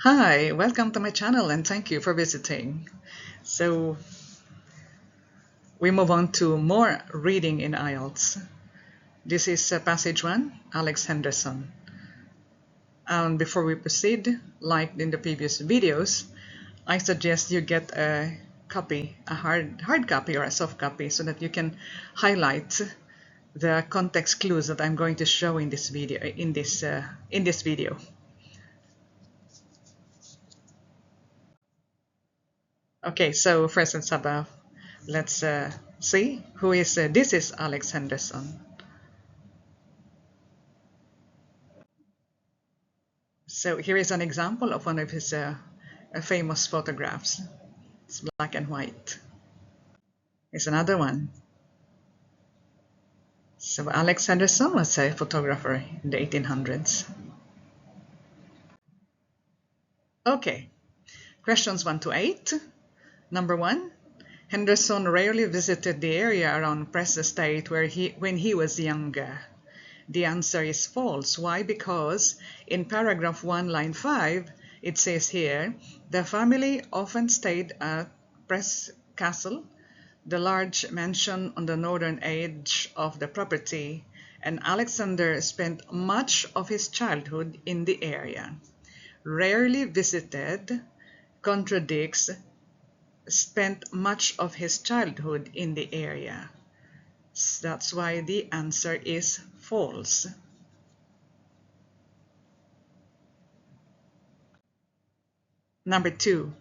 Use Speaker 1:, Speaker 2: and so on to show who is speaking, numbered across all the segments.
Speaker 1: Hi, welcome to my channel and thank you for visiting. So we move on to more reading in IELTS. This is passage 1, Alex Henderson. And before we proceed, like in the previous videos, I suggest you get a copy, a hard copy or a soft copy so that you can highlight the context clues that I'm going to show in this video. Okay, so first let's see who is this is Alex Henderson. So here is an example of one of his famous photographs. It's black and white. Here's another one. So Alex Henderson was a photographer in the 1800s. Okay, questions 1 to 8. Number 1. Henderson rarely visited the area around Press Estate when he was younger. The answer is false. Why? Because in paragraph 1, line 5, it says here, the family often stayed at Press Castle, the large mansion on the northern edge of the property, and Alexander spent much of his childhood in the area. Rarely visited contradicts spent much of his childhood in the area. That's why the answer is false. Number 2,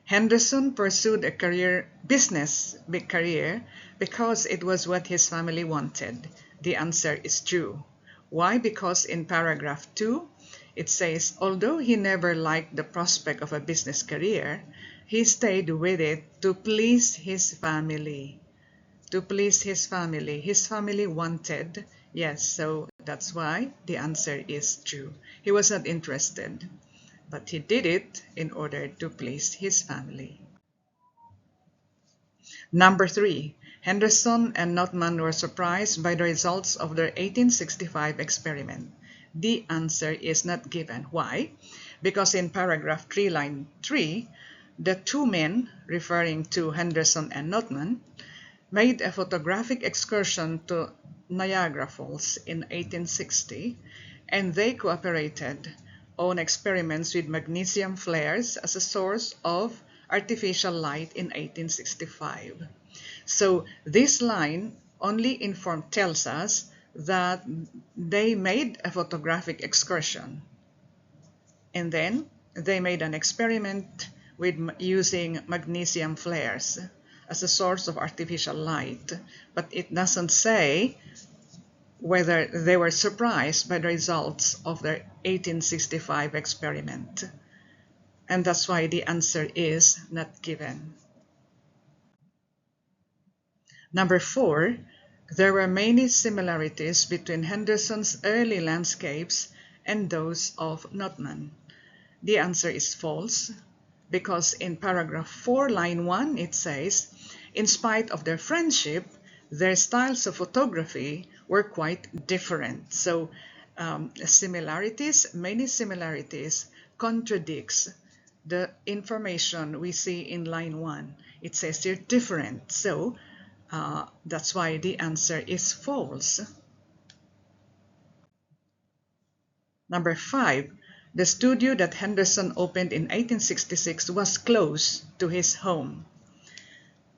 Speaker 1: Henderson pursued a business career because it was what his family wanted. The answer is true. Why? Because in paragraph 2, it says, although he never liked the prospect of a business career, he stayed with it to please his family. To please his family. His family wanted, yes, so that's why the answer is true. He was not interested, but he did it in order to please his family. Number 3, Henderson and Notman were surprised by the results of their 1865 experiment. The answer is not given. Why? Because in paragraph 3, line 3, the two men, referring to Henderson and Notman, made a photographic excursion to Niagara Falls in 1860, and they cooperated on experiments with magnesium flares as a source of artificial light in 1865. So this line only tells us that they made a photographic excursion, and then they made an experiment with using magnesium flares as a source of artificial light, but it doesn't say whether they were surprised by the results of their 1865 experiment. And that's why the answer is not given. Number 4, there were many similarities between Henderson's early landscapes and those of Notman. The answer is false, because in paragraph 4, line 1, it says, in spite of their friendship, their styles of photography were quite different. So many similarities contradicts the information we see in line 1. It says they're different. So that's why the answer is false. Number 5, the studio that Henderson opened in 1866 was close to his home.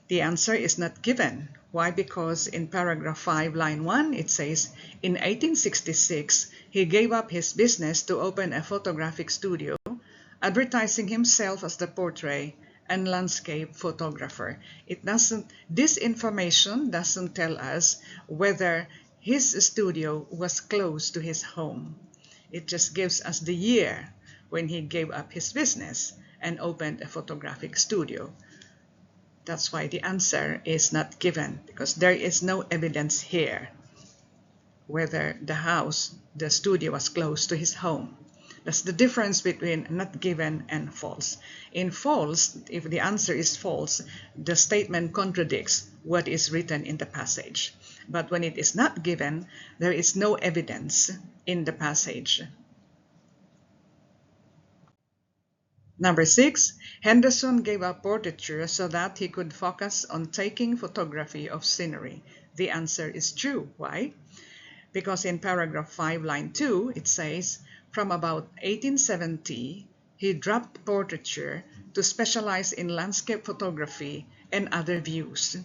Speaker 1: The answer is not given. Why? Because in paragraph 5, line 1, it says, in 1866, he gave up his business to open a photographic studio, advertising himself as the portrait and landscape photographer. This information doesn't tell us whether his studio was close to his home. It just gives us the year when he gave up his business and opened a photographic studio. That's why the answer is not given, because there is no evidence here whether the studio was close to his home. That's the difference between not given and false. In false, if the answer is false, the statement contradicts what is written in the passage. But when it is not given, there is no evidence in the passage. Number 6, Henderson gave up portraiture so that he could focus on taking photography of scenery. The answer is true. Why? Because in paragraph 5, line 2, it says, from about 1870, he dropped portraiture to specialize in landscape photography and other views.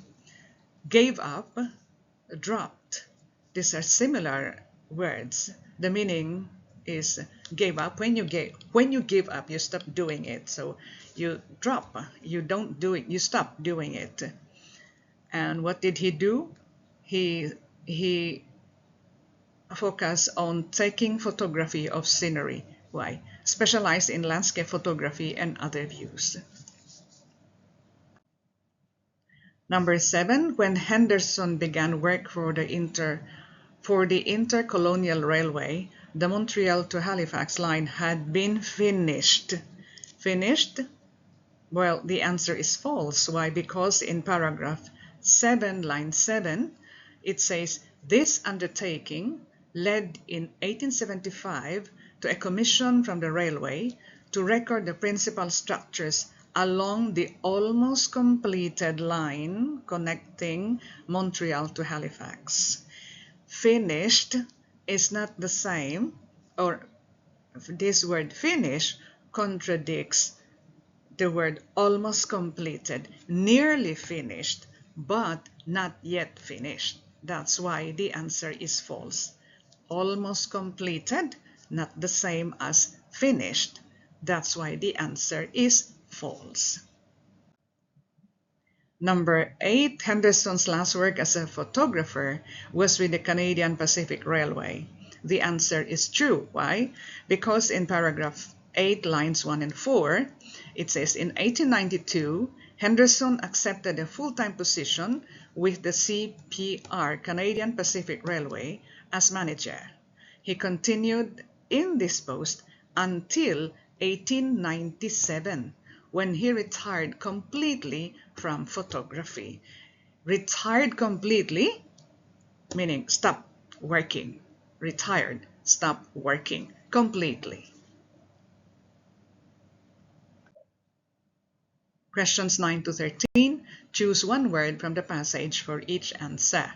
Speaker 1: Gave up, dropped. These are similar words. The meaning is gave up. When you give up, you stop doing it. So you drop, you don't do it, you stop doing it. And what did he do? He focused on taking photography of scenery. Why? Specialized in landscape photography and other views. Number 7, when Henderson began work for the Intercolonial Railway, the Montreal to Halifax line had been finished. Finished? Well, the answer is false. Why? Because in paragraph 7, line 7, it says, this undertaking led in 1875 to a commission from the railway to record the principal structures along the almost completed line connecting Montreal to Halifax. Finished is not the same, or this word finish contradicts the word almost completed, nearly finished, but not yet finished. That's why the answer is false. Almost completed, not the same as finished. That's why the answer is false. Number 8, Henderson's last work as a photographer was with the Canadian Pacific Railway. The answer is true. Why? Because in paragraph 8, lines 1 and 4, it says, in 1892, Henderson accepted a full-time position with the CPR, Canadian Pacific Railway, as manager. He continued in this post until 1897, when he retired completely from photography. Retired completely, meaning stopped working. Retired, stopped working completely. Questions 9 to 13. Choose one word from the passage for each answer.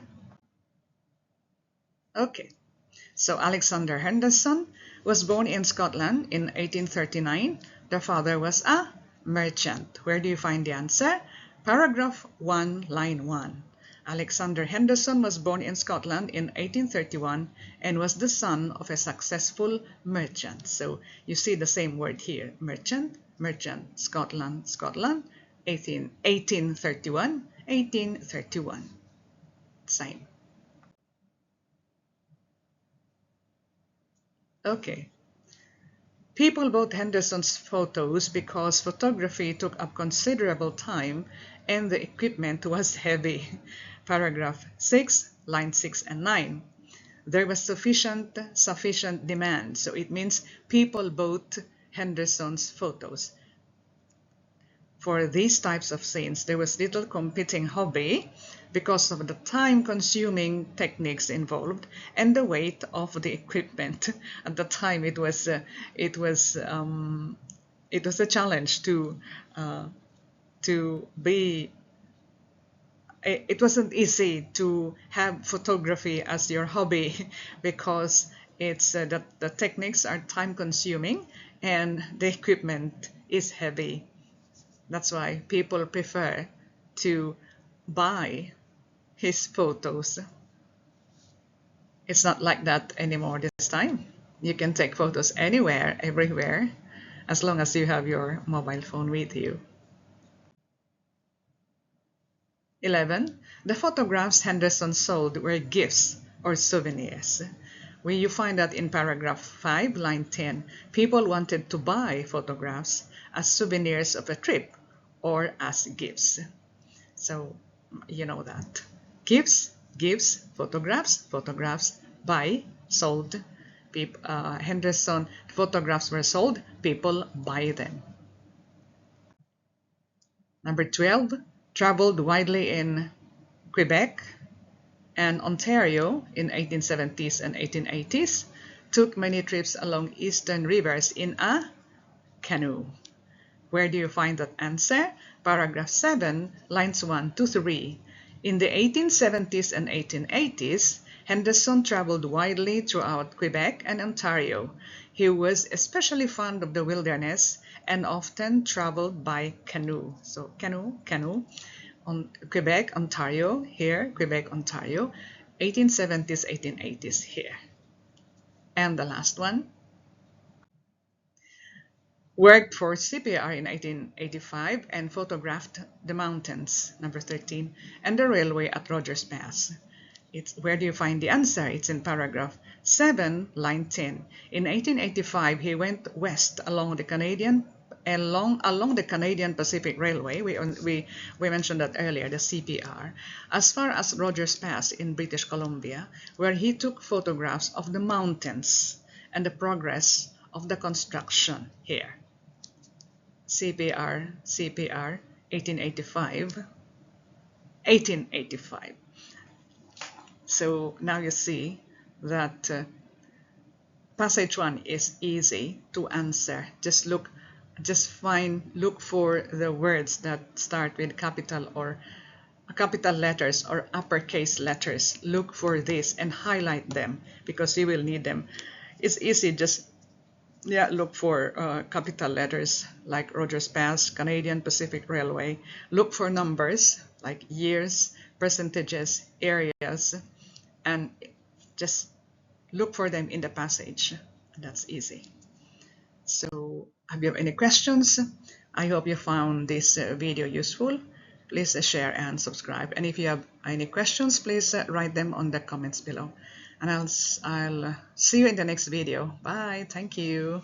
Speaker 1: Okay, so Alexander Henderson was born in Scotland in 1839. The father was a merchant. Where do you find the answer? Paragraph 1, line 1. Alexander Henderson was born in Scotland in 1831 and was the son of a successful merchant. So you see the same word here, merchant, merchant, Scotland, Scotland, 1831, 1831. Same. Okay. People bought Henderson's photos because photography took up considerable time and the equipment was heavy. Paragraph 6, line 6 and 9. There was sufficient demand, so it means people bought Henderson's photos. For these types of scenes, there was little competing hobby because of the time-consuming techniques involved and the weight of the equipment. At the time, it was a challenge to be. It wasn't easy to have photography as your hobby because it's the techniques are time-consuming and the equipment is heavy. That's why people prefer to buy his photos. It's not like that anymore this time. You can take photos anywhere, everywhere, as long as you have your mobile phone with you. 11. The photographs Henderson sold were gifts or souvenirs. Where you find that in paragraph 5, line 10, people wanted to buy photographs as souvenirs of a trip or as gifts. So you know that. Gifts, photographs, buy, sold. Henderson photographs were sold, people buy them. Number 12, traveled widely in Quebec and Ontario in 1870s and 1880s, took many trips along eastern rivers in a canoe. Where do you find that answer? Paragraph 7, lines 1 to 3. In the 1870s and 1880s, Henderson traveled widely throughout Quebec and Ontario. He was especially fond of the wilderness and often traveled by canoe. So canoe. On Quebec, Ontario, here, Quebec, Ontario, 1870s, 1880s here. And the last one. Worked for CPR in 1885 and photographed the mountains, number 13, and the railway at Rogers Pass. Where do you find the answer? It's in paragraph 7, line 10. In 1885, he went west along the Canadian Pacific Railway. We mentioned that earlier, the CPR, as far as Rogers Pass in British Columbia, where he took photographs of the mountains and the progress of the construction here. CPR, 1885. So now you see that passage 1 is easy to answer. Look for the words that start with capital letters or uppercase letters. Look for this and highlight them because you will need them. It's easy, just look for capital letters like Rogers Pass, Canadian Pacific Railway. Look for numbers like years, percentages, areas, and just look for them in the passage. That's easy. So, have you any questions? I hope you found this video useful. Please share and subscribe. And if you have any questions, please write them on the comments below. And I'll see you in the next video. Bye. Thank you.